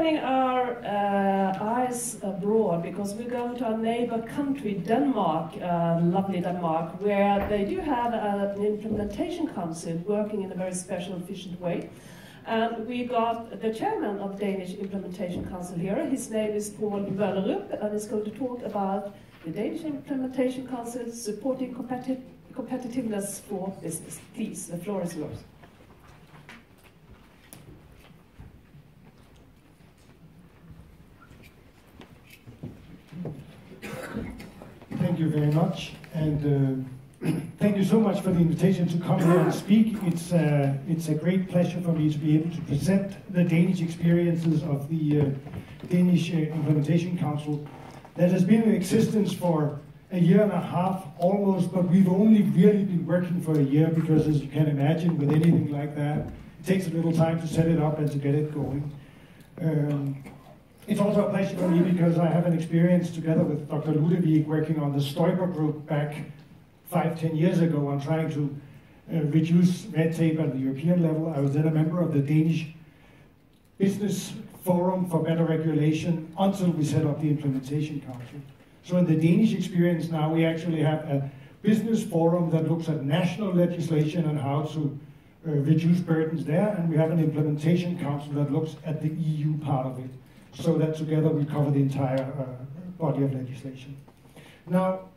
turning our eyes abroad, because we're going to our neighbor country, Denmark, lovely Denmark, where they do have an implementation council working in a very special, efficient way. And we got the chairman of the Danish Implementation Council here. His name is Paul Mollerup, and he's going to talk about the Danish Implementation Council supporting competitiveness for business. Please, the floor is yours. Thank you very much, and thank you so much for the invitation to come here and speak. It's a great pleasure for me to be able to present the Danish experiences of the Danish Implementation Council that has been in existence for a year and a half almost, but we've only really been working for a year because, as you can imagine, with anything like that, it takes a little time to set it up and to get it going. It's also a pleasure for me because I have an experience together with Dr. Ludewig working on the Stoiber group back 5-10 years ago on trying to reduce red tape at the European level. I was then a member of the Danish Business Forum for Better Regulation until we set up the Implementation Council. So in the Danish experience now, we actually have a business forum that looks at national legislation and how to reduce burdens there, and we have an Implementation Council that looks at the EU part of it, so that together we cover the entire body of legislation. Now,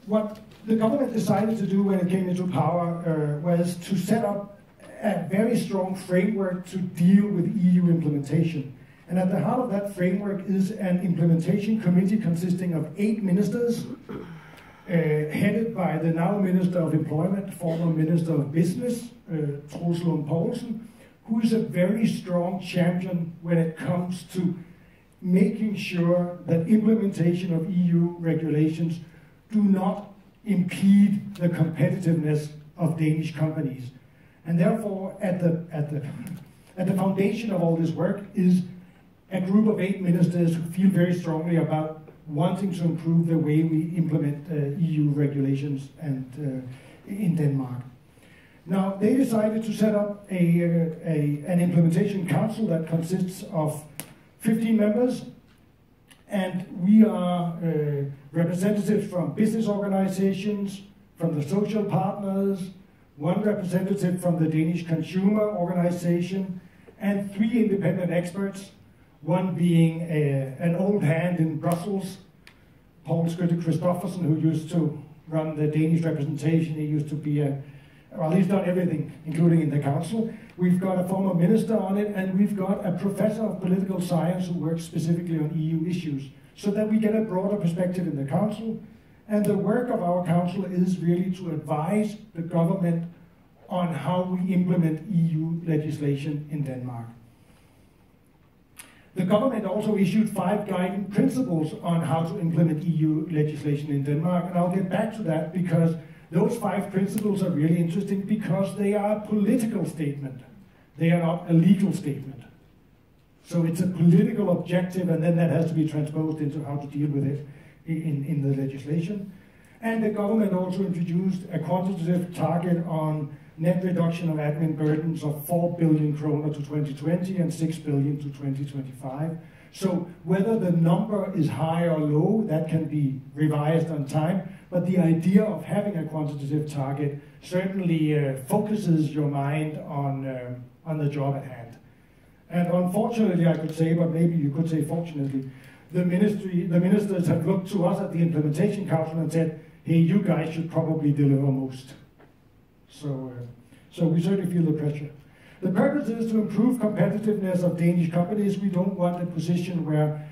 what the government decided to do when it came into power was to set up a very strong framework to deal with EU implementation. And at the heart of that framework is an implementation committee consisting of 8 ministers, headed by the now Minister of Employment, former Minister of Business, Troels Lund Poulsen, who is a very strong champion when it comes to making sure that implementation of EU regulations do not impede the competitiveness of Danish companies. And therefore, at the foundation of all this work is a group of 8 ministers who feel very strongly about wanting to improve the way we implement EU regulations and in Denmark. Now, they decided to set up an implementation council that consists of 15 members, and we are representatives from business organizations, from the social partners, 1 representative from the Danish Consumer Organization, and 3 independent experts, one being an old hand in Brussels, Paul Christoffersen, who used to run the Danish representation. He used to be well, he's done everything, including in the council. We've got a former minister on it, and we've got a professor of political science who works specifically on EU issues, so that we get a broader perspective in the council. And the work of our council is really to advise the government on how we implement EU legislation in Denmark. The government also issued 5 guiding principles on how to implement EU legislation in Denmark, and I'll get back to that because those 5 principles are really interesting because they are a political statement. They are not a legal statement. So it's a political objective, and then that has to be transposed into how to deal with it in the legislation. And the government also introduced a quantitative target on net reduction of admin burdens of 4 billion kroner to 2020 and 6 billion to 2025. So whether the number is high or low, that can be revised on time, but the idea of having a quantitative target certainly focuses your mind on the job at hand. And unfortunately, I could say, but maybe you could say fortunately, the ministers have looked to us at the Implementation Council and said, hey, you guys should probably deliver most. So we certainly feel the pressure. The purpose is to improve competitiveness of Danish companies. We don't want a position where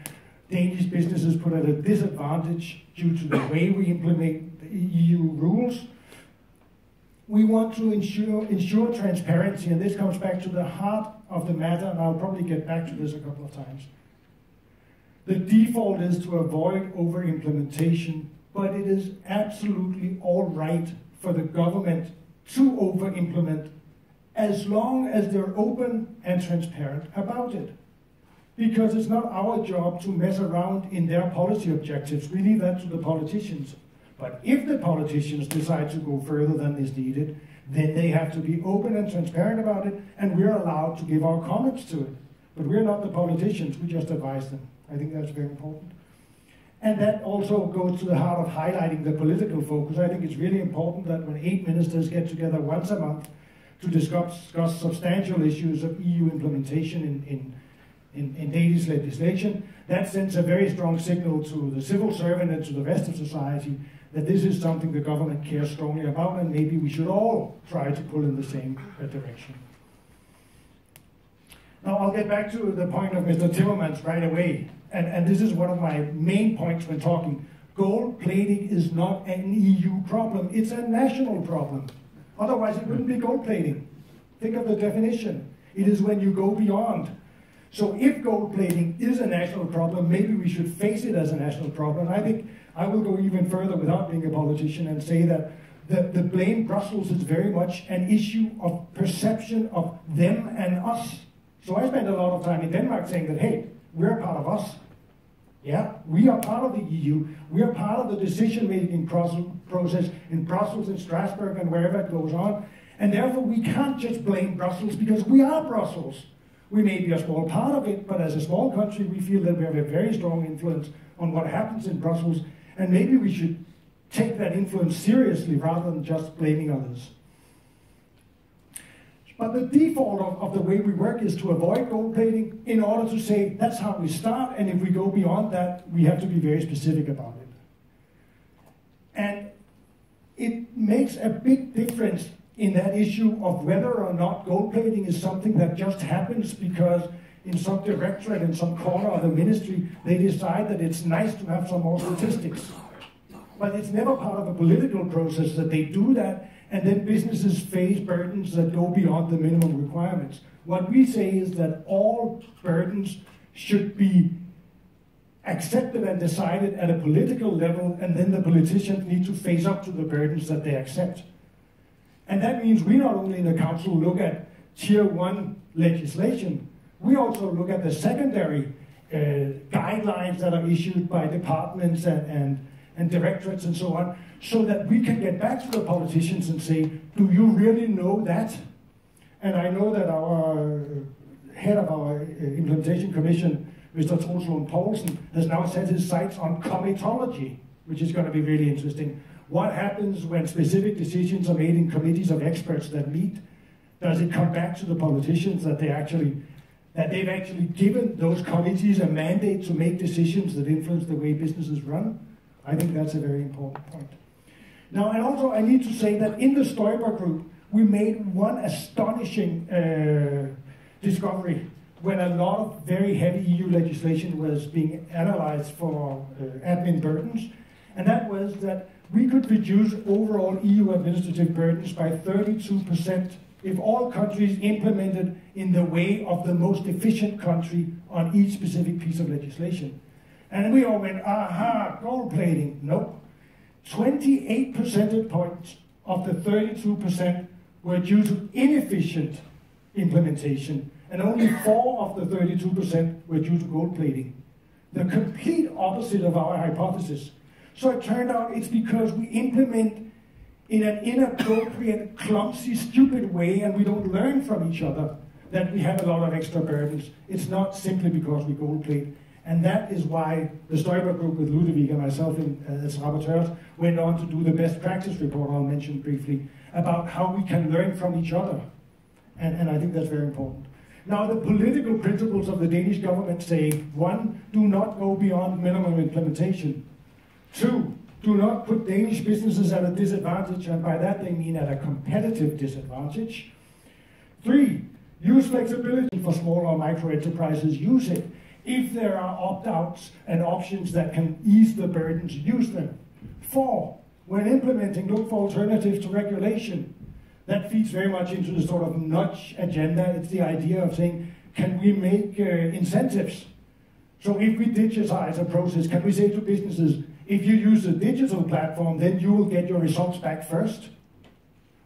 Danish businesses put at a disadvantage due to the way we implement the EU rules. We want to ensure transparency, and this comes back to the heart of the matter, and I'll probably get back to this a couple of times. The default is to avoid over-implementation, but it is absolutely all right for the government to over-implement as long as they're open and transparent about it. Because it's not our job to mess around in their policy objectives. We leave that to the politicians. But if the politicians decide to go further than is needed, then they have to be open and transparent about it, and we're allowed to give our comments to it. But we're not the politicians, we just advise them. I think that's very important. And that also goes to the heart of highlighting the political focus. I think it's really important that when 8 ministers get together once a month to discuss substantial issues of EU implementation in Danish legislation, that sends a very strong signal to the civil servant and to the rest of society that this is something the government cares strongly about, and maybe we should all try to pull in the same direction. Now I'll get back to the point of Mr. Timmermans right away, and this is one of my main points when talking. Gold plating is not an EU problem, it's a national problem. Otherwise it wouldn't be gold plating. Think of the definition. It is when you go beyond. So if gold plating is a national problem, maybe we should face it as a national problem. I think I will go even further without being a politician and say that the blame Brussels is very much an issue of perception of them and us. So I spent a lot of time in Denmark saying that, hey, we're part of us. Yeah, we are part of the EU. We are part of the decision-making process in Brussels and Strasbourg and wherever it goes on. And therefore we can't just blame Brussels because we are Brussels. We may be a small part of it, but as a small country, we feel that we have a very strong influence on what happens in Brussels, and maybe we should take that influence seriously rather than just blaming others. But the default of the way we work is to avoid gold plating in order to say that's how we start, and if we go beyond that, we have to be very specific about it. And it makes a big difference in that issue of whether or not gold plating is something that just happens because in some directorate, in some corner of the ministry, they decide that it's nice to have some more statistics. But it's never part of a political process that they do that, and then businesses face burdens that go beyond the minimum requirements. What we say is that all burdens should be accepted and decided at a political level, and then the politicians need to face up to the burdens that they accept. And that means we not only in the Council look at Tier 1 legislation, we also look at the secondary guidelines that are issued by departments and directorates and so on, so that we can get back to the politicians and say, do you really know that? And I know that our head of our implementation commission, Mr. Troels Lund Poulsen, has now set his sights on comitology, which is going to be really interesting. What happens when specific decisions are made in committees of experts that meet? Does it come back to the politicians that they've actually given those committees a mandate to make decisions that influence the way businesses run? I think that's a very important point. Now, and also I need to say that in the Stoiber group, we made one astonishing discovery when a lot of very heavy EU legislation was being analyzed for admin burdens, and that was that we could reduce overall EU administrative burdens by 32% if all countries implemented in the way of the most efficient country on each specific piece of legislation. And we all went, aha, gold plating. Nope. 28 percentage points of the 32% were due to inefficient implementation, and only 4 of the 32% were due to gold plating. The complete opposite of our hypothesis. So it turned out it's because we implement in an inappropriate, clumsy, stupid way, and we don't learn from each other, that we have a lot of extra burdens. It's not simply because we gold plate. And that is why the Stoiber group with Ludovic and myself as rapporteurs went on to do the best practice report I'll mention briefly about how we can learn from each other. And I think that's very important. Now, the political principles of the Danish government say, 1, do not go beyond minimum implementation. 2, do not put Danish businesses at a disadvantage, and by that they mean at a competitive disadvantage. 3, use flexibility for small or micro enterprises, use it. If there are opt-outs and options that can ease the burdens, use them. 4, when implementing, look for alternatives to regulation. That feeds very much into the sort of nudge agenda. It's the idea of saying, can we make incentives? So if we digitize a process, can we say to businesses, if you use a digital platform, then you will get your results back first,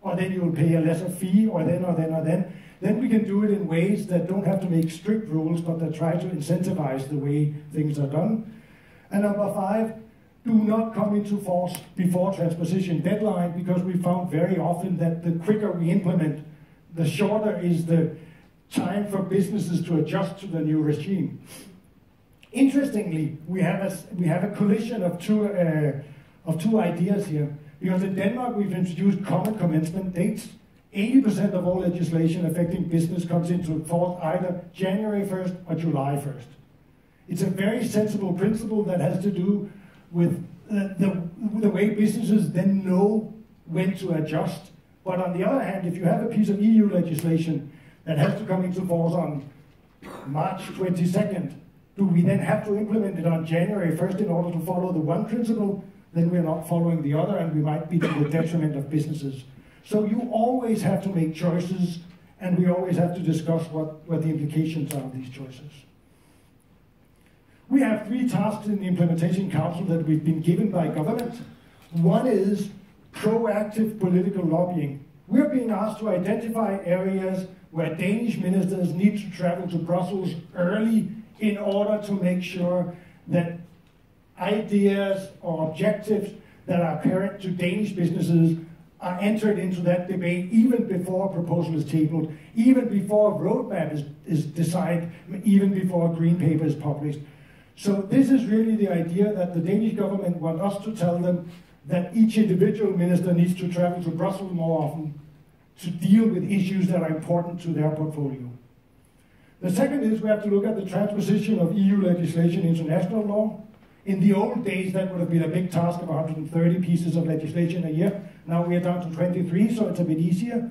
or then you will pay a lesser fee, or then. Then we can do it in ways that don't have to make strict rules, but that try to incentivize the way things are done. And number 5, do not come into force before transposition deadline, because we found very often that the quicker we implement, the shorter is the time for businesses to adjust to the new regime. Interestingly, we have a collision of two ideas here, because in Denmark we've introduced common commencement dates. 80% of all legislation affecting business comes into force either January 1st or July 1st. It's a very sensible principle that has to do with the way businesses then know when to adjust. But on the other hand, if you have a piece of EU legislation that has to come into force on March 22nd, do we then have to implement it on January 1st in order to follow the one principle? Then we're not following the other, and we might be to the detriment of businesses. So you always have to make choices, and we always have to discuss what the implications are of these choices. We have 3 tasks in the Implementation Council that we've been given by government. One is proactive political lobbying. We're being asked to identify areas where Danish ministers need to travel to Brussels early in order to make sure that ideas or objectives that are apparent to Danish businesses are entered into that debate even before a proposal is tabled, even before a roadmap is decided, even before a green paper is published. So this is really the idea that the Danish government wants us to tell them that each individual minister needs to travel to Brussels more often to deal with issues that are important to their portfolio. The second is we have to look at the transposition of EU legislation into national law. In the old days, that would have been a big task of 130 pieces of legislation a year. Now we are down to 23, so it's a bit easier.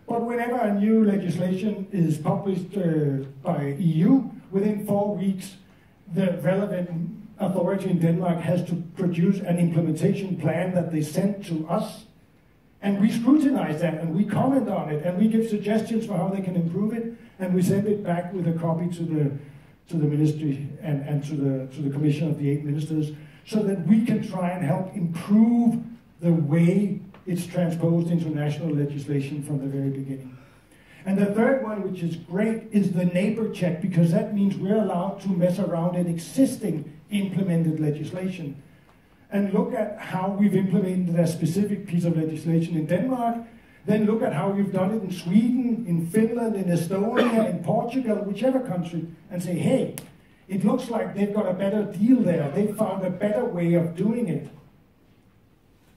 But whenever a new legislation is published by EU, within 4 weeks, the relevant authority in Denmark has to produce an implementation plan that they send to us. And we scrutinize that, and we comment on it, and we give suggestions for how they can improve it, and we send it back with a copy to the ministry and to the commission of the 8 ministers, so that we can try and help improve the way it's transposed into national legislation from the very beginning. And the third one, which is great, is the neighbor check, because that means we're allowed to mess around in existing implemented legislation and look at how we've implemented a specific piece of legislation in Denmark, then look at how we've done it in Sweden, in Finland, in Estonia, in Portugal, whichever country, and say, hey, it looks like they've got a better deal there. They've found a better way of doing it.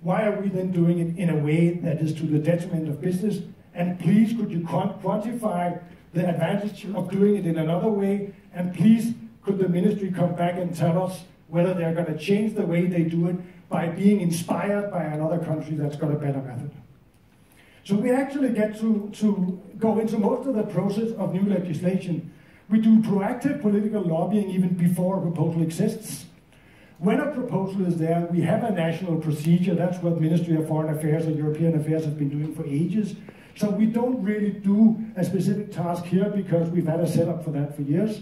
Why are we then doing it in a way that is to the detriment of business? And please, could you quantify the advantage of doing it in another way? And please, could the ministry come back and tell us whether they're going to change the way they do it by being inspired by another country that's got a better method? So we actually get to go into most of the process of new legislation. We do proactive political lobbying even before a proposal exists. When a proposal is there, we have a national procedure. That's what Ministry of Foreign Affairs and European Affairs have been doing for ages. So we don't really do a specific task here because we've had a setup for that for years.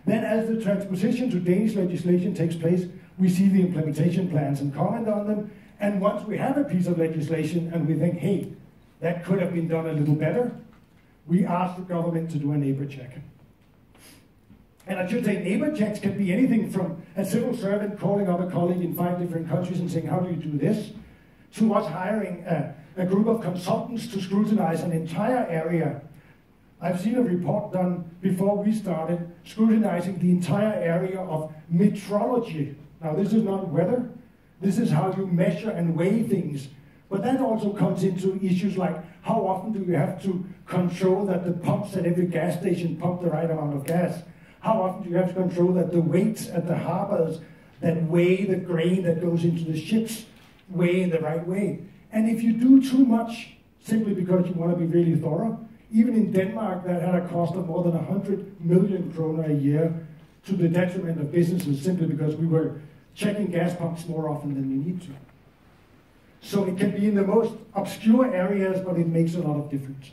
Then as the transposition to Danish legislation takes place, we see the implementation plans and comment on them. And once we have a piece of legislation and we think, hey, that could have been done a little better, we ask the government to do a neighbor check. And I should say neighbor checks can be anything from a civil servant calling up a colleague in 5 different countries and saying, how do you do this? To us hiring a group of consultants to scrutinize an entire area. I've seen a report done before we started scrutinizing the entire area of metrology. Now this is not weather, this is how you measure and weigh things. But that also comes into issues like how often do you have to control that the pumps at every gas station pump the right amount of gas? How often do you have to control that the weights at the harbors that weigh the grain that goes into the ships weigh in the right way? And if you do too much simply because you want to be really thorough, even in Denmark that had a cost of more than 100 million kroner a year to the detriment of businesses simply because we were checking gas pumps more often than we need to. So it can be in the most obscure areas, but it makes a lot of difference.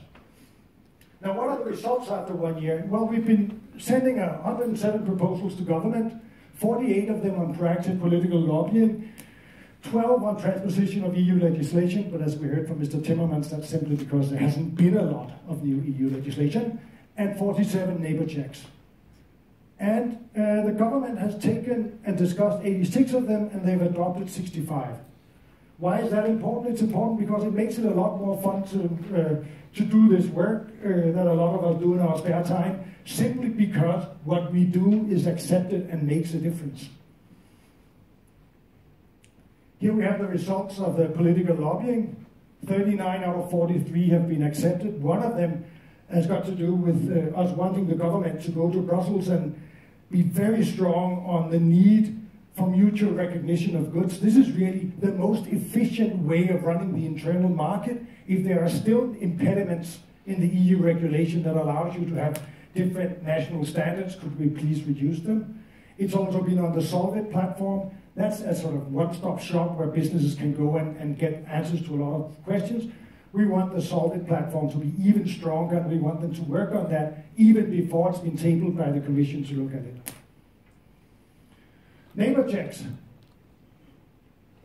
Now, what are the results after 1 year? Well, we've been sending 107 proposals to government, 48 of them on proactive political lobbying, 12 on transposition of EU legislation, but as we heard from Mr. Timmermans, that's simply because there hasn't been a lot of new EU legislation, and 47 neighbor checks. And the government has taken and discussed 86 of them, and they've adopted 65. Why is that important? It's important because it makes it a lot more fun to do this work that a lot of us do in our spare time, simply because what we do is accepted and makes a difference. Here we have the results of the political lobbying. 39 out of 43 have been accepted. One of them has got to do with us wanting the government to go to Brussels and be very strong on the need for mutual recognition of goods. This is really the most efficient way of running the internal market. If there are still impediments in the EU regulation that allows you to have different national standards, could we please reduce them? It's also been on the Solvit platform. That's a sort of one-stop shop where businesses can go and get answers to a lot of questions. We want the Solvit platform to be even stronger, and we want them to work on that even before it's been tabled by the Commission to look at it. Neighbor checks.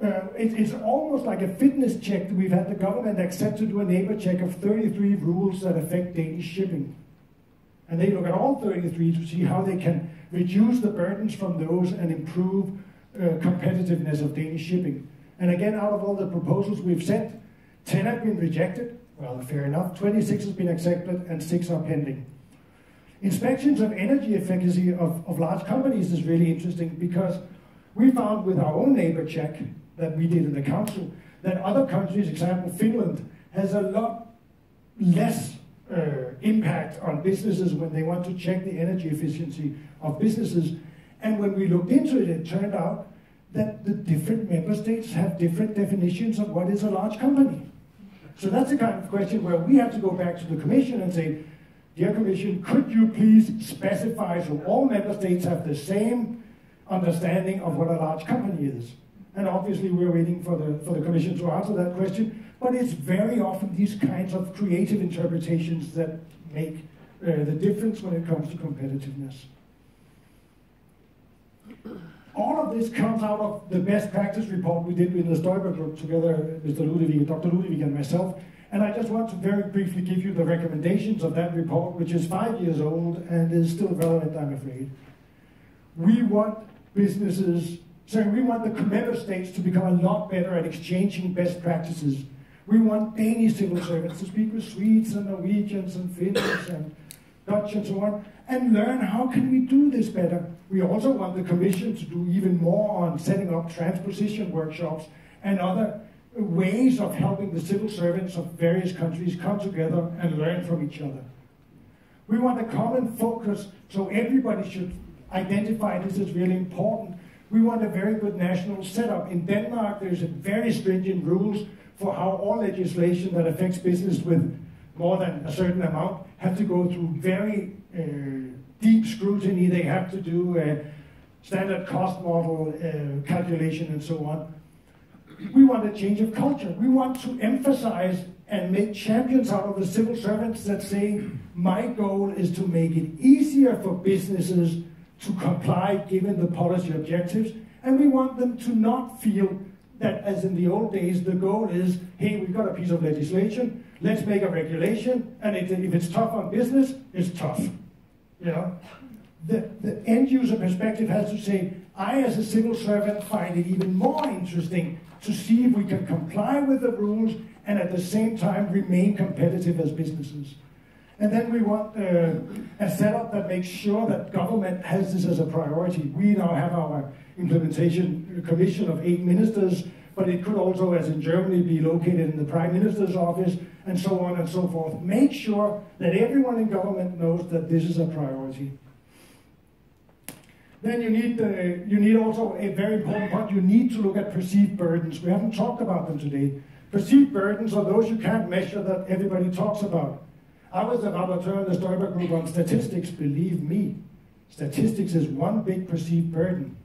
It's almost like a fitness check that we've had the government accept to do a neighbor check of 33 rules that affect Danish shipping. And they look at all 33 to see how they can reduce the burdens from those and improve competitiveness of Danish shipping. And again, out of all the proposals we've sent, 10 have been rejected. Well, fair enough. 26 has been accepted and 6 are pending. Inspections of energy efficacy of large companies is really interesting because we found with our own neighbor check that we did in the council that other countries, example Finland, has a lot less impact on businesses when they want to check the energy efficiency of businesses. And when we looked into it, it turned out that the different member states have different definitions of what is a large company. So that's the kind of question where we have to go back to the Commission and say, dear Commission, could you please specify so all member states have the same understanding of what a large company is? And obviously we're waiting for the Commission to answer that question, but it's very often these kinds of creative interpretations that make the difference when it comes to competitiveness. All of this comes out of the best practice report we did with the Stoiber group together, Mr. Ludwig, Dr. Ludwig and myself. And I just want to very briefly give you the recommendations of that report, which is 5 years old and is still relevant, I'm afraid. We want we want the member states to become a lot better at exchanging best practices. We want Danish civil servants to speak with Swedes and Norwegians and Finns and Dutch and so on, and learn how can we do this better. We also want the Commission to do even more on setting up transposition workshops and other ways of helping the civil servants of various countries come together and learn from each other. We want a common focus, so everybody should identify this as really important. We want a very good national setup. In Denmark, there's a very stringent rules for how all legislation that affects business with more than a certain amount have to go through very deep scrutiny. They have to do a standard cost model calculation and so on. We want a change of culture. We want to emphasize and make champions out of the civil servants that say, my goal is to make it easier for businesses to comply given the policy objectives. And we want them to not feel that, as in the old days, the goal is, hey, we've got a piece of legislation, let's make a regulation, and if it's tough on business, it's tough. You know? The end user perspective has to say, I as a civil servant find it even more interesting to see if we can comply with the rules and at the same time remain competitive as businesses. And then we want a setup that makes sure that government has this as a priority. We now have our implementation commission of 8 ministers, but it could also, as in Germany, be located in the Prime Minister's office, and so on and so forth. Make sure that everyone in government knows that this is a priority. Then you need also a very important point. You need to look at perceived burdens. We haven't talked about them today. Perceived burdens are those you can't measure that everybody talks about. I was the rapporteur in the Stoiber group on statistics. Believe me, statistics is one big perceived burden.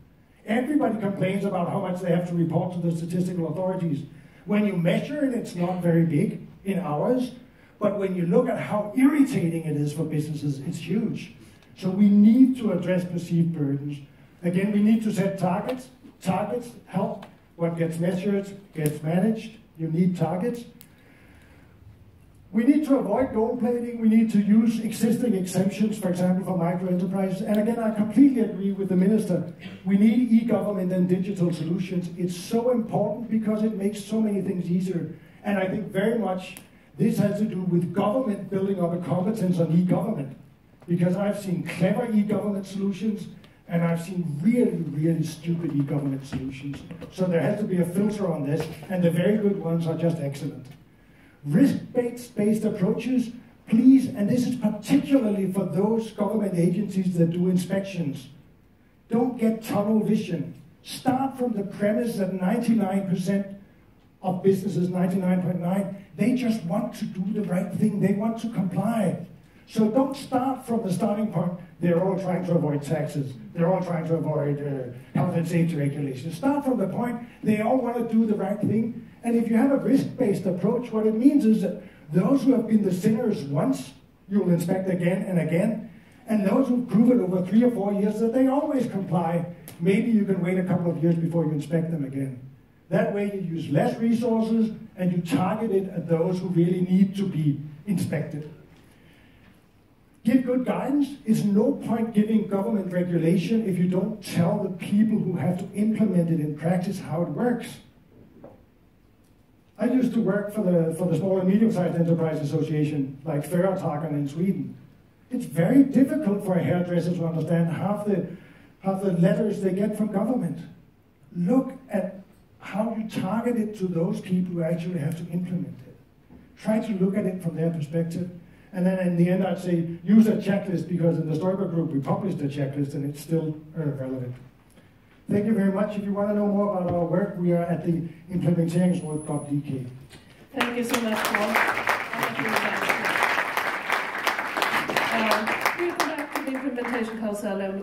Everybody complains about how much they have to report to the statistical authorities. When you measure it, it's not very big in hours, but when you look at how irritating it is for businesses, it's huge. So we need to address perceived burdens. Again, we need to set targets. Targets help. What gets measured gets managed. You need targets. We need to avoid gold plating. We need to use existing exemptions, for example, for micro enterprises. And again, I completely agree with the minister. We need e-government and digital solutions. It's so important because it makes so many things easier. And I think very much this has to do with government building up a competence on e-government. Because I've seen clever e-government solutions, and I've seen really, really stupid e-government solutions. So there has to be a filter on this, and the very good ones are just excellent. Risk-based approaches, please, and this is particularly for those government agencies that do inspections. Don't get tunnel vision. Start from the premise that 99% of businesses, 99.9, they just want to do the right thing. They want to comply. So don't start from the starting point. They're all trying to avoid taxes. They're all trying to avoid health and safety regulations. Start from the point they all want to do the right thing. And if you have a risk-based approach, what it means is that those who have been the sinners once, you'll inspect again and again. And those who've proven over 3 or 4 years that they always comply, maybe you can wait a couple of years before you inspect them again. That way you use less resources and you target it at those who really need to be inspected. Give good guidance. It's no point giving government regulation if you don't tell the people who have to implement it in practice how it works. I used to work for the Small and Medium-Sized Enterprise Association, like företags in Sweden. It's very difficult for a hairdresser to understand half the letters they get from government. Look at how you target it to those people who actually have to implement it. Try to look at it from their perspective. And then in the end, I'd say use a checklist, because in the Stoiber group, we published a checklist and it's still relevant. Thank you very much. If you want to know more about our work, we are at the implementeringsrådet.dk. Thank you so much, Paul. We'll come back to the implementation council and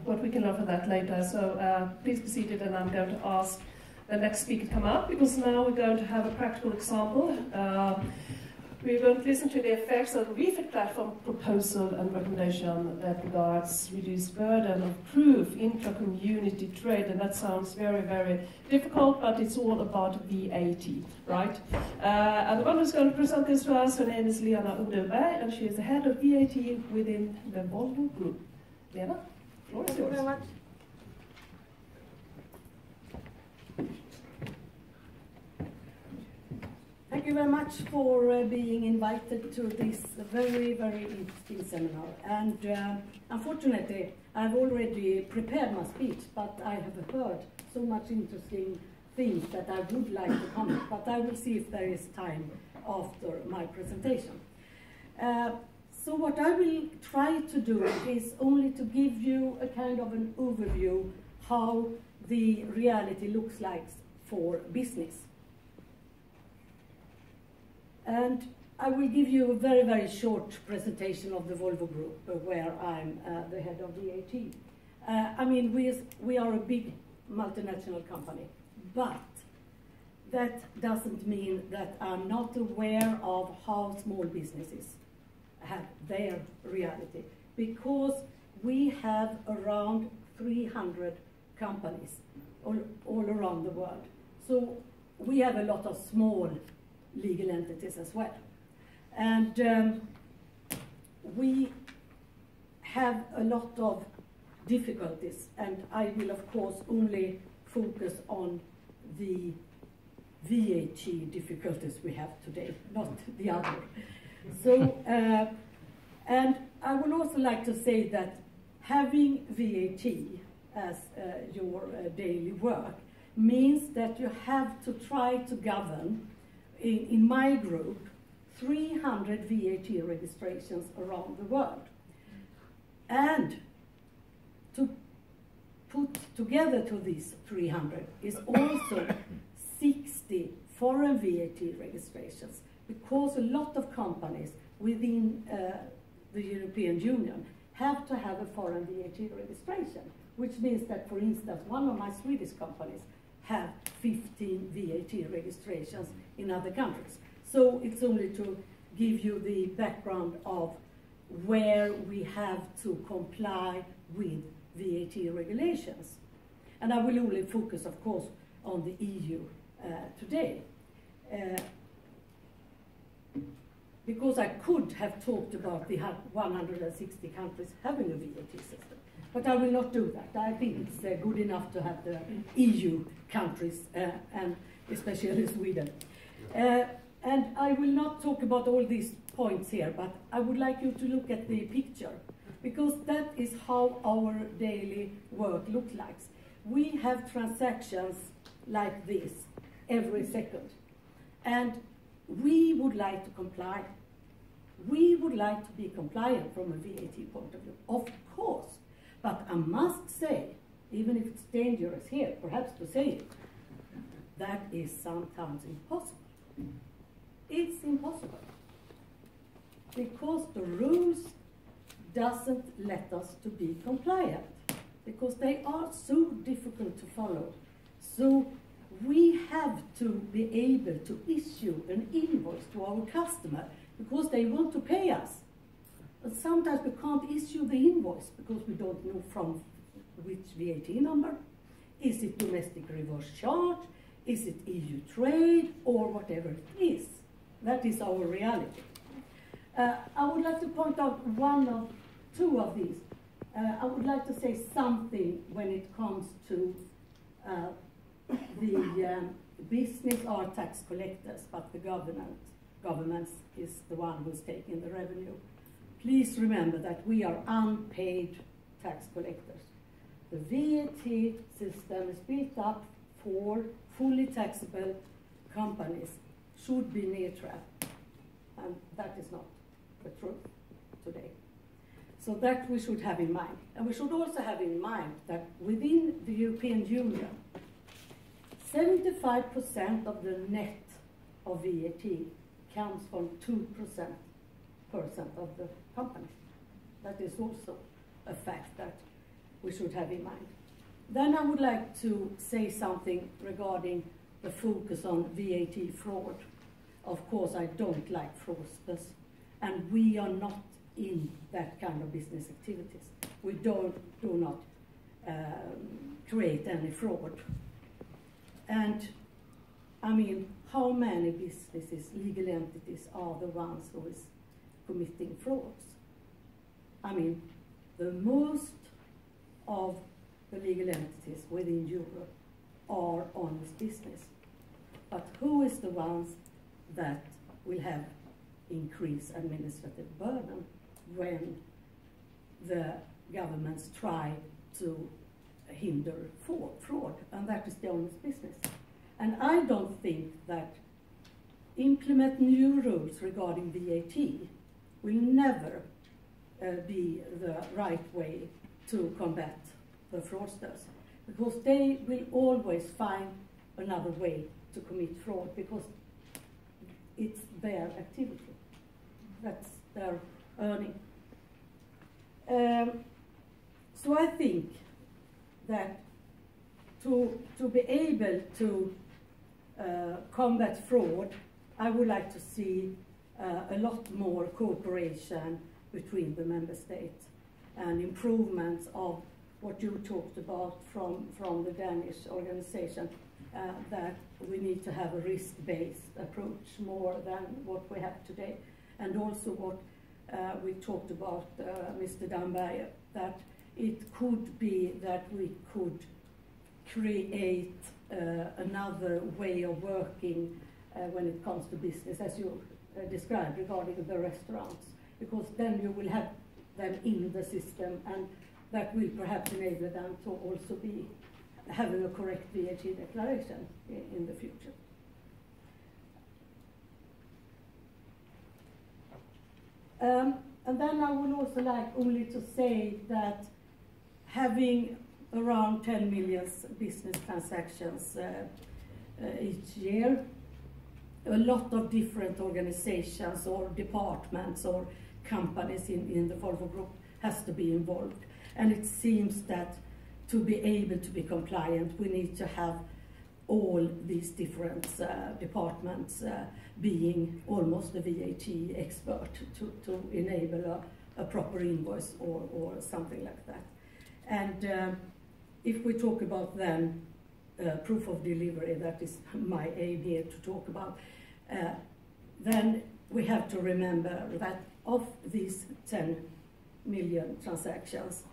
what we can learn from that later. So please be seated, and I'm going to ask the next speaker to come up, because now we're going to have a practical example. We're going to listen to the effects of the REFIT platform proposal and recommendation that regards reduced burden of proof, intra-community trade, and that sounds very, very difficult, but it's all about VAT, right? And the one who's going to present this to us, her name is Lena Odelberg, and she is the head of VAT within the Volvo Group. Lena, the floor is yours. Thank you very much. Thank you very much for being invited to this very, very interesting seminar. And unfortunately, I've already prepared my speech, but I have heard so much interesting things that I would like to comment. But I will see if there is time after my presentation. So what I will try to do is only to give you a kind of an overview how the reality looks like for business. And I will give you a very, very short presentation of the Volvo Group, where I'm the head of VAT. I mean, we are a big multinational company, but that doesn't mean that I'm not aware of how small businesses have their reality, because we have around 300 companies all around the world. So we have a lot of small legal entities as well. And we have a lot of difficulties, and I will of course only focus on the VAT difficulties we have today, not the other. So, and I would also like to say that having VAT as your daily work means that you have to try to govern, in my group, 300 VAT registrations around the world. And to put together to these 300 is also 60 foreign VAT registrations, because a lot of companies within the European Union have to have a foreign VAT registration, which means that, for instance, one of my Swedish companies have 15 VAT registrations in other countries. So it's only to give you the background of where we have to comply with VAT regulations. And I will only focus, of course, on the EU today. because I could have talked about the 160 countries having a VAT system. But I will not do that. I think it's good enough to have the EU countries, and especially Sweden. And I will not talk about all these points here, but I would like you to look at the picture, because that is how our daily work looks like. We have transactions like this every second, and we would like to comply. We would like to be compliant from a VAT point of view, of course. But I must say, even if it's dangerous here, perhaps to say it, that is sometimes impossible. It's impossible. Because the rules doesn't let us to be compliant. Because they are so difficult to follow. So we have to be able to issue an invoice to our customer because they want to pay us. But sometimes we can't issue the invoice because we don't know from which VAT number. Is it domestic reverse charge? Is it EU trade? Or whatever it is. That is our reality. I would like to point out two of these. I would like to say something when it comes to the business are tax collectors, but the government is the one who's taking the revenue. Please remember that we are unpaid tax collectors. The VAT system is built up for fully taxable companies, should be neutral, and that is not the truth today. So that we should have in mind. And we should also have in mind that within the European Union, 75% of the net of VAT comes from 2% of the companies. That is also a fact that we should have in mind. Then I would like to say something regarding the focus on VAT fraud. Of course, I don't like fraudsters, and we are not in that kind of business activities. We do not create any fraud. And I mean, how many businesses, legal entities are the ones who is committing frauds? I mean, the most of the legal entities within Europe are honest business. But who is the ones that will have increased administrative burden when the governments try to hinder fraud? And that is the honest business. And I don't think that implement new rules regarding VAT will never be the right way to combat the fraudsters, because they will always find another way to commit fraud because it's their activity. That's their earning. So I think that to be able to combat fraud, I would like to see a lot more cooperation between the member states and improvements of what you talked about from the Danish organization, that we need to have a risk-based approach more than what we have today. And also what we talked about, Mr. Damberg, that it could be that we could create another way of working when it comes to business, as you described regarding the restaurants, because then you will have them in the system, and that will perhaps enable them to also be having a correct VAT declaration in the future. And then I would also like only to say that having around 10 million business transactions each year, a lot of different organizations or departments or companies in the Volvo Group has to be involved. And it seems that to be able to be compliant, we need to have all these different departments being almost a VAT expert to enable a proper invoice or something like that. And if we talk about then proof of delivery, that is my aim here to talk about, then we have to remember that of these 10 million transactions,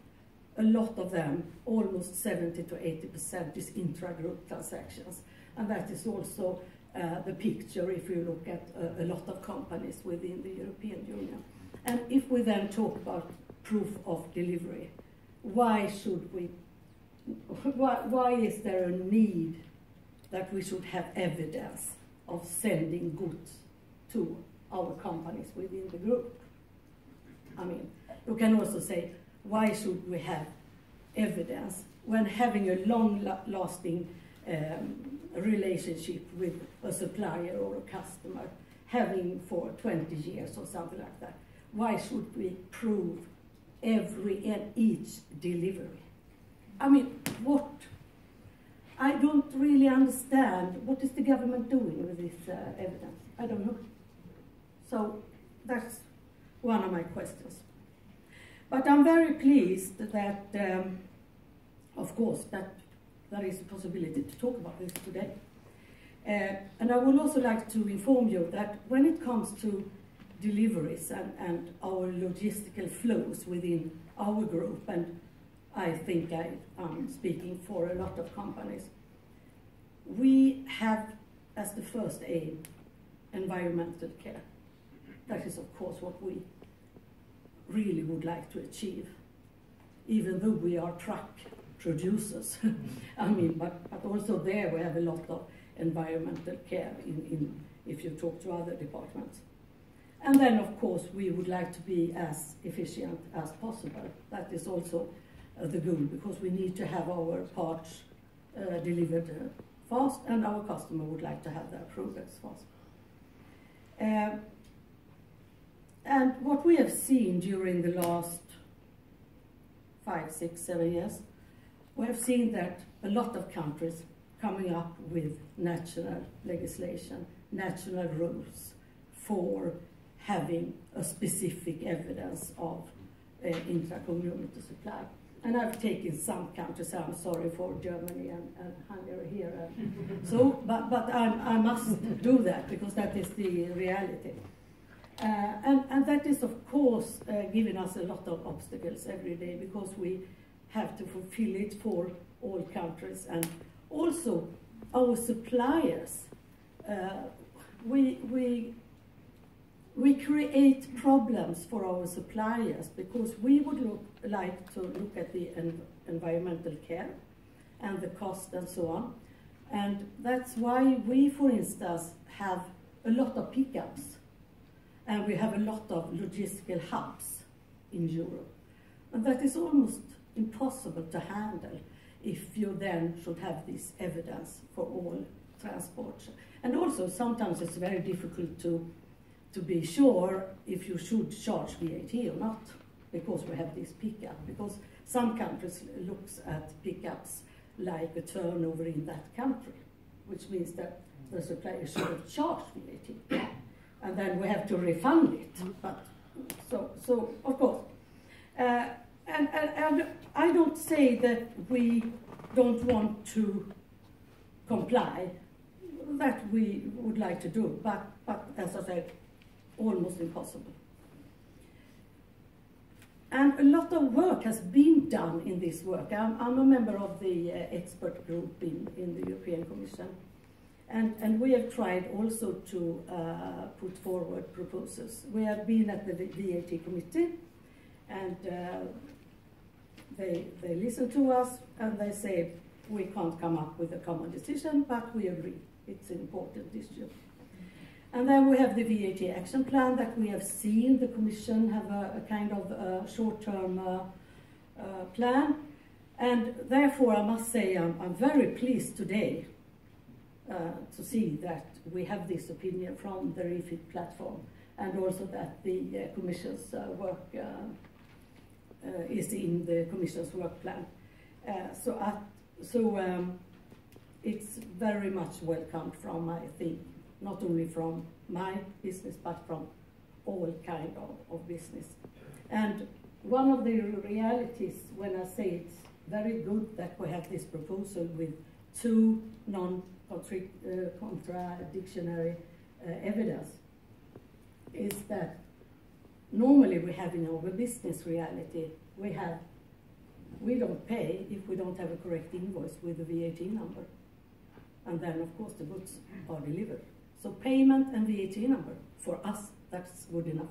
a lot of them, almost 70 to 80%, is intra-group transactions. And that is also the picture if you look at a lot of companies within the European Union. And if we then talk about proof of delivery, why is there a need that we should have evidence of sending goods to our companies within the group? I mean, you can also say, why should we have evidence when having a long-lasting relationship with a supplier or a customer, having for 20 years or something like that? Why should we prove every and each delivery? I mean, what? I don't really understand. What is the government doing with this evidence? I don't know. So that's one of my questions. But I'm very pleased that, of course, that there is a possibility to talk about this today. And I would also like to inform you that when it comes to deliveries and our logistical flows within our group, and I think I'm speaking for a lot of companies, we have as the first aim environmental care. That is, of course, what we really would like to achieve, even though we are truck producers. I mean, but also there we have a lot of environmental care if you talk to other departments. And then, of course, we would like to be as efficient as possible. That is also the goal, because we need to have our parts delivered fast, and our customer would like to have their products fast. And what we have seen during the last 5, 6, 7 years, we have seen that a lot of countries coming up with national legislation, national rules for having a specific evidence of intra-community supply. And I've taken some countries, I'm sorry for Germany and Hungary here. So, but I must do that, because that is the reality. And that is, of course, giving us a lot of obstacles every day, because we have to fulfill it for all countries. And also our suppliers, we create problems for our suppliers, because we would like to look at the environmental care and the cost and so on. And that's why we, for instance, have a lot of pickups, and we have a lot of logistical hubs in Europe. And that is almost impossible to handle if you then should have this evidence for all transports. And also sometimes it's very difficult to be sure if you should charge VAT or not, because we have this pickup. Because some countries looks at pickups like a turnover in that country, which means that the supplier should have charged VAT. And then we have to refund it. But so of course. And I don't say that we don't want to comply, that we would like to do, but as I said, almost impossible. And a lot of work has been done in this work. I'm a member of the expert group in the European Commission. And we have tried also to put forward proposals. We have been at the VAT committee, and they listen to us, and they say, we can't come up with a common decision, but we agree. It's an important issue. And then we have the VAT action plan that we have seen the Commission have a kind of short-term plan. And therefore, I must say, I'm very pleased today to see that we have this opinion from the REFIT platform, and also that the Commission's work is in the Commission's work plan. So it's very much welcomed from, I think, not only from my business, but from all kind of business. And one of the realities when I say it's very good that we have this proposal with 2 non-contradictory evidence is that normally we have in our business reality, we don't pay if we don't have a correct invoice with the VAT number. And then, of course, the goods are delivered. So payment and VAT number, for us, that's good enough.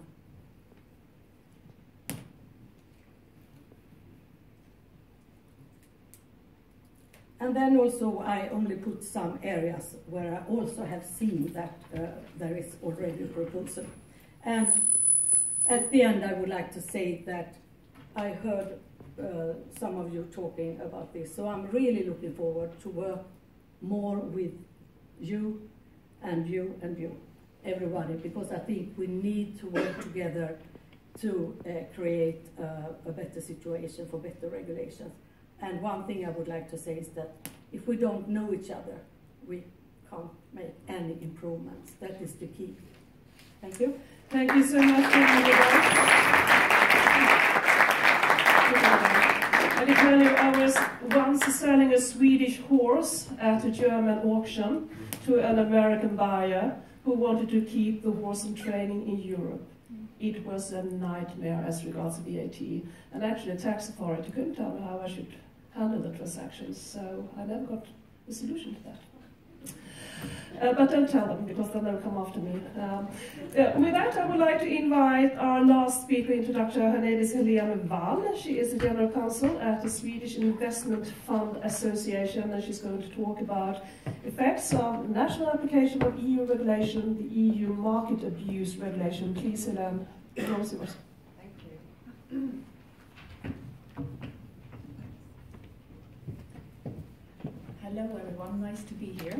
And then also I only put some areas where I also have seen that there is already a proposal. And at the end I would like to say that I heard some of you talking about this, so I'm really looking forward to work more with you and you and you, everybody, because I think we need to work together to create a better situation for better regulations. And one thing I would like to say is that if we don't know each other, we can't make any improvements. That is the key. Thank you. Thank you so much, I tell you, I was once selling a Swedish horse at a German auction to an American buyer who wanted to keep the horse in training in Europe. It was a nightmare as regards VAT, and actually a tax authority couldn't tell me how I should handle the transactions, so I never got a solution to that. But don't tell them, because then they'll come after me. With that, I would like to invite our last speaker introductor. Her name is Helene Vill. She is the General Counsel at the Swedish Investment Fund Association, and she's going to talk about effects of national application of EU regulation, the EU market abuse regulation. Please, Helene, the floor is yours. Thank you. Hello everyone, nice to be here.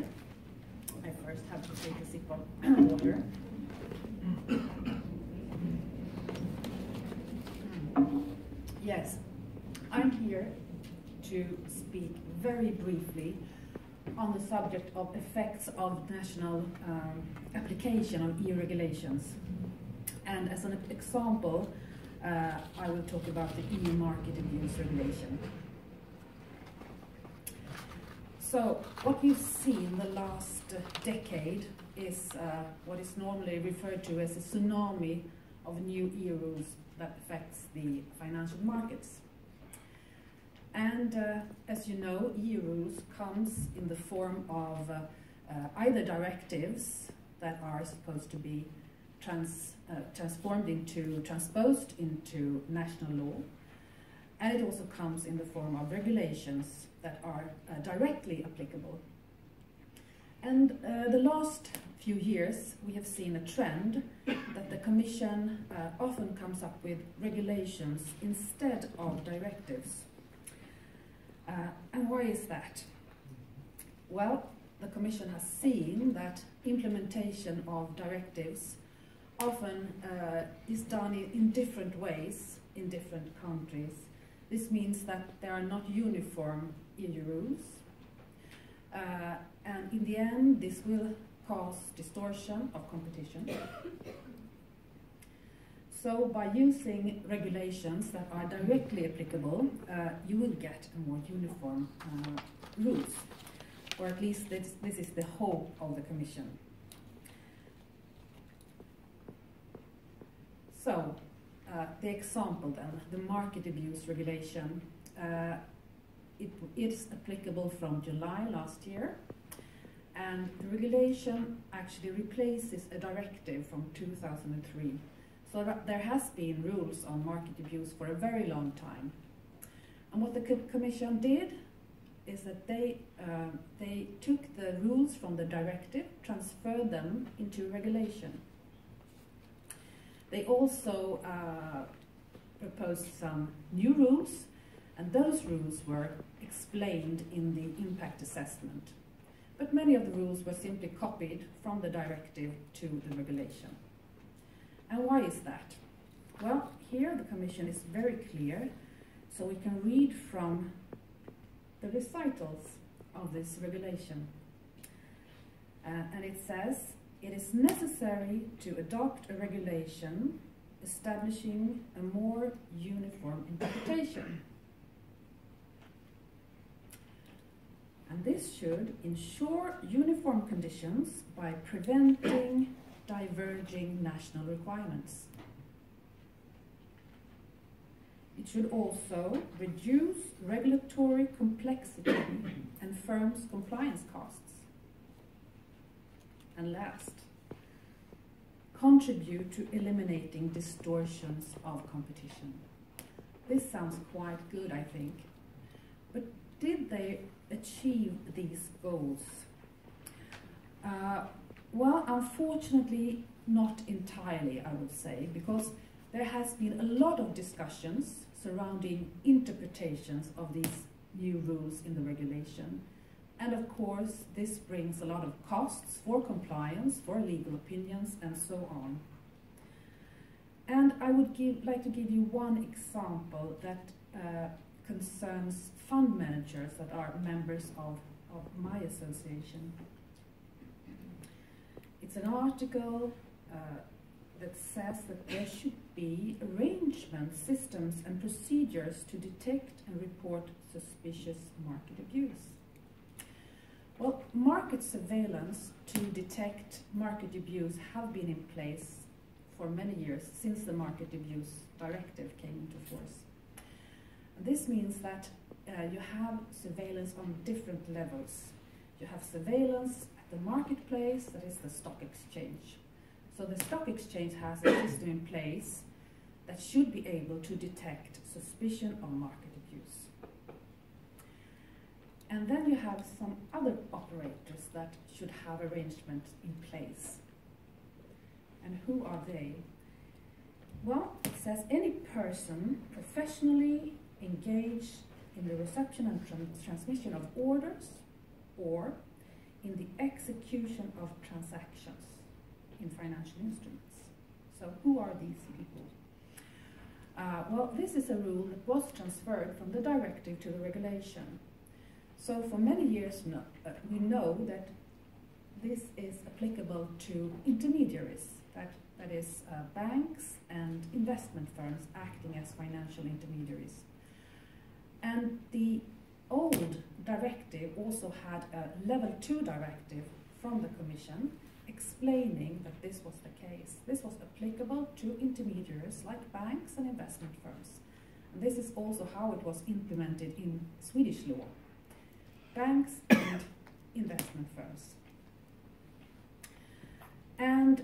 I first have to take a sip of water. Yes, I'm here to speak very briefly on the subject of effects of national application of EU regulations. And as an example, I will talk about the EU market abuse regulation. So what you've seen the last decade is what is normally referred to as a tsunami of new EU rules that affects the financial markets. And as you know, EU rules comes in the form of either directives that are supposed to be transposed into national law, and it also comes in the form of regulations that are directly applicable. And the last few years we have seen a trend that the Commission often comes up with regulations instead of directives. And why is that? Well, the Commission has seen that implementation of directives often is done in different ways in different countries. This means that there are not uniform EU rules, and in the end this will cause distortion of competition. So by using regulations that are directly applicable, you will get a more uniform rules, or at least this is the hope of the Commission. So the example then, the market abuse regulation, it is applicable from July last year, and the regulation actually replaces a directive from 2003. So there has been rules on market abuse for a very long time. And what the Commission did is that they took the rules from the directive, transferred them into regulation. They also proposed some new rules, and those rules were explained in the impact assessment. But many of the rules were simply copied from the directive to the regulation. And why is that? Well, here the Commission is very clear, so we can read from the recitals of this regulation. And it says, it is necessary to adopt a regulation establishing a more uniform interpretation. And this should ensure uniform conditions by preventing diverging national requirements. It should also reduce regulatory complexity and firms' compliance costs. And last, contribute to eliminating distortions of competition. This sounds quite good, I think. But did they achieve these goals? Well, unfortunately, not entirely, I would say, because there has been a lot of discussions surrounding interpretations of these new rules in the regulation. And of course, this brings a lot of costs for compliance, for legal opinions, and so on. And I would like to give you one example that concerns fund managers that are members of my association. It's an article that says that there should be arrangements, systems, and procedures to detect and report suspicious market abuse. Well, market surveillance to detect market abuse have been in place for many years, since the Market Abuse Directive came into force. This means that you have surveillance on different levels. You have surveillance at the marketplace, that is the stock exchange. So the stock exchange has a system in place that should be able to detect suspicion of market abuse. And then you have some other operators that should have arrangements in place. And who are they? Well, it says any person professionally engaged in the reception and transmission of orders or in the execution of transactions in financial instruments. So who are these people? Well, this is a rule that was transferred from the directive to the regulation. So for many years we know that this is applicable to intermediaries, that is banks and investment firms acting as financial intermediaries. And the old directive also had a level 2 directive from the Commission explaining that this was the case. This was applicable to intermediaries like banks and investment firms. And this is also how it was implemented in Swedish law. Banks and investment firms. And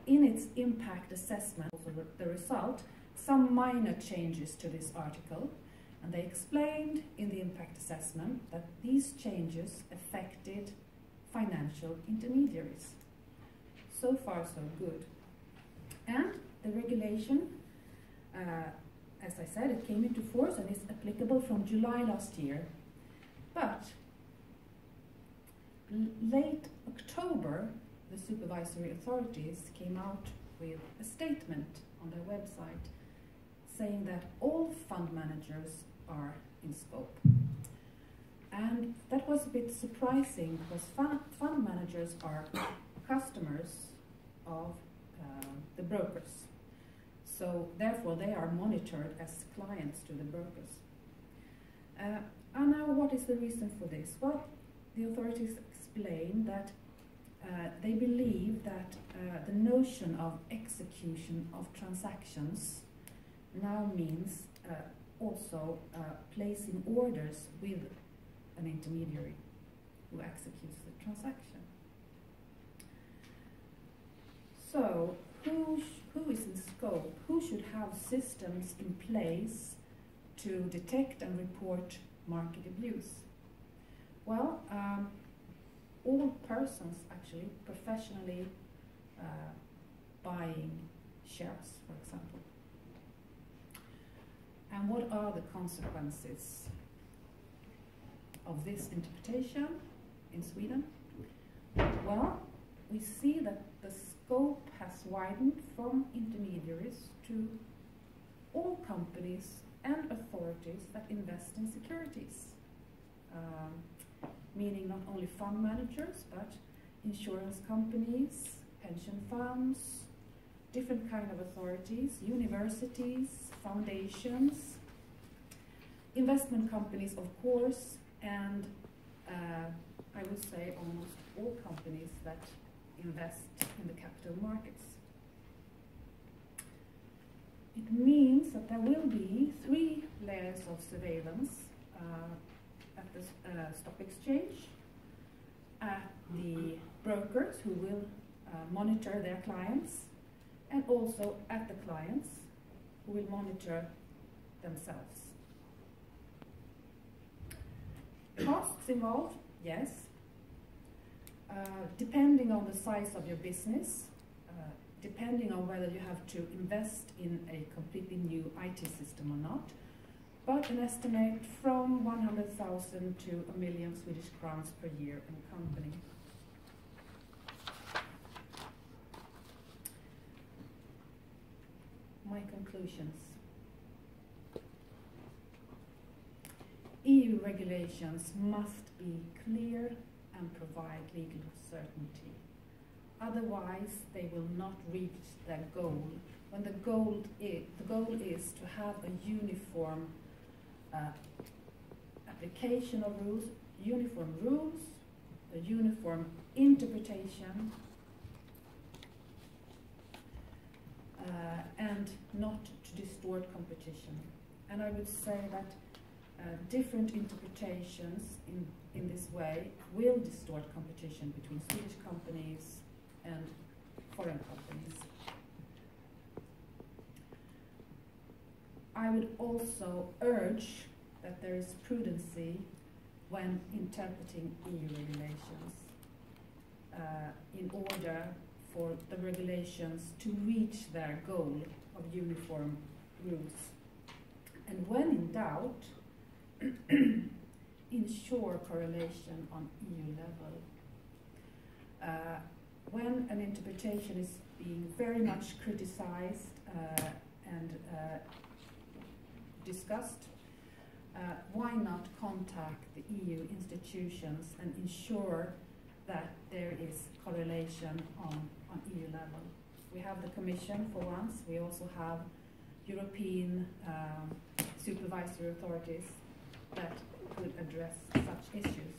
in its impact assessment, also the result, some minor changes to this article. And they explained in the impact assessment that these changes affected financial intermediaries. So far, so good. And the regulation, as I said, it came into force and is applicable from July last year. But late October, the supervisory authorities came out with a statement on their website saying that all fund managers are in scope. And that was a bit surprising because fund managers are customers of the brokers. So therefore they are monitored as clients to the brokers. And now what is the reason for this? Well, the authorities explain that they believe that the notion of execution of transactions now means also placing orders with an intermediary who executes the transaction. So who is in scope? Who should have systems in place to detect and report market abuse? Well, all persons actually professionally buying shares, for example. And what are the consequences of this interpretation in Sweden? Well, we see that the scope has widened from intermediaries to all companies and authorities that invest in securities. Meaning not only fund managers, but insurance companies, pension funds, different kind of authorities, universities, foundations, investment companies, of course, and I would say almost all companies that invest in the capital markets. It means that there will be 3 layers of surveillance at the stock exchange, at the brokers who will monitor their clients, and also at the clients who will monitor themselves. Costs involved, yes. Depending on the size of your business, depending on whether you have to invest in a completely new IT system or not, but an estimate from 100,000 to 1 million Swedish crowns per year in a company. My conclusions. EU regulations must be clear and provide legal certainty. Otherwise, they will not reach their goal. When the goal is to have a uniform application of rules, uniform rules, a uniform interpretation, and not to distort competition. And I would say that different interpretations in this way will distort competition between Swedish companies and foreign companies. I would also urge that there is prudency when interpreting EU regulations in order for the regulations to reach their goal of uniform rules. And when in doubt, ensure correlation on EU level. When an interpretation is being very much criticized and discussed, why not contact the EU institutions and ensure that there is correlation on EU level? We have the Commission for once, we also have European supervisory authorities that could address such issues.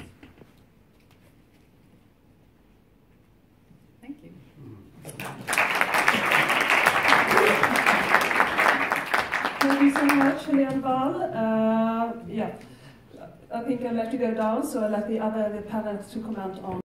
Thank you. Thank you so much, Helene Wall. Yeah, I think I'll let you go down, so I'll let the panelists to comment on